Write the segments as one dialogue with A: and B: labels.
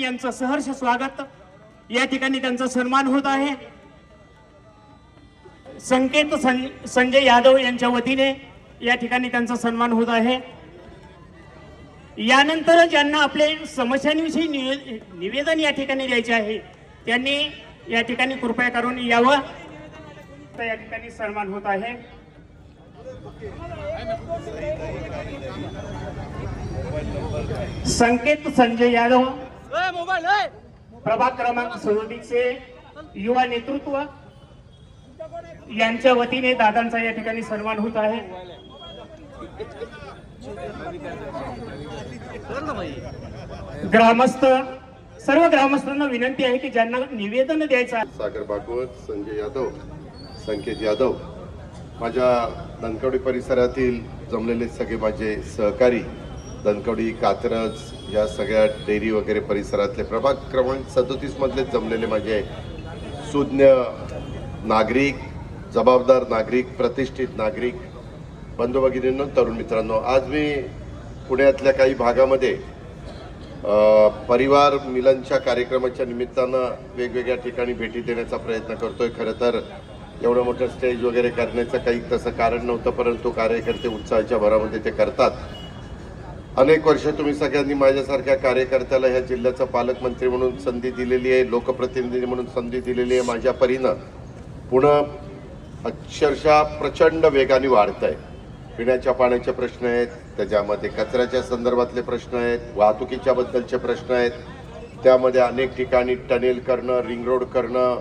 A: यांचं सहर्ष स्वागत। या ठिकाणी त्यांचा सन्मान होत आहे। संकेत संजय यादव यांच्या वतीने या ठिकाणी त्यांचा सन्मान होत आहे। यानंतर ज्यांना आपले समस्यांविषयी निवेदन या ठिकाणी द्यायचे आहे त्यांनी या ठिकाणी कृपया करून यावं। तर या ठिकाणी सन्मान होत आहे। संकेत संजय यादव प्रभाग क्रमांक 37 चे युवा नेतृत्व यांच्या वतीने दादांचा या ठिकाणी सन्मान होत आहे। ग्रामस्थ सर्व ग्रामस्थांना विनंती आहे की ज्यांना निवेदन द्यायचं आहे।
B: सागर भागवत, संजय यादव, संकेत यादव, माझ्या धनकवडी परिसरातील जमलेले सगळे माझे सहकारी, धनकवडी, कात्रज या सगळ्या डेअरी वगैरे परिसरातले प्रभाग क्रमांक 37 मधले जमलेले माझे सुज्ञ नागरिक, जबाबदार नागरिक, प्रतिष्ठित नागरिक, बंधू भगिनींनो, तरुण मित्रांनो, आज मी पुण्यातल्या काही भागामध्ये परिवार मिलनच्या कार्यक्रमाच्या निमित्तानं वेगवेगळ्या ठिकाणी भेटी देण्याचा प्रयत्न करतोय। खरं तर एवढं मोठं स्टेज वगैरे करण्याचं काही तसं कारण नव्हतं, परंतु कार्यकर्ते उत्साहाच्या भरामध्ये ते करतात। अनेक वर्ष तुम्ही सगळ्यांनी माझ्यासारख्या कार्यकर्त्याला ह्या जिल्ह्याचा पालकमंत्री म्हणून संधी दिलेली आहे, लोकप्रतिनिधी म्हणून संधी दिलेली आहे। माझ्या परीनं पुणे अक्षरशः प्रचंड वेगाने वाढत आहे। पिण्याच्या पाण्याचे प्रश्न आहेत, त्याच्यामध्ये कचऱ्याच्या संदर्भातले प्रश्न आहेत, वाहतुकीच्या बद्दलचे प्रश्न आहेत, त्यामध्ये अनेक ठिकाणी टनेल करणं, रिंग रोड करणं,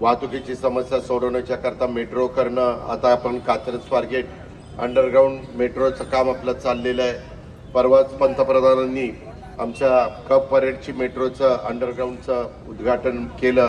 B: वाहतुकीची समस्या सोडवण्याच्या करता मेट्रो करणं, आता आपण कात्रज स्वारगेट अंडरग्राऊंड मेट्रोचं काम आपलं चाललेलं आहे। परवाच पंतप्रधानांनी आमच्या कप परेडची मेट्रोचं अंडरग्राऊंडचं उद्घाटन केलं।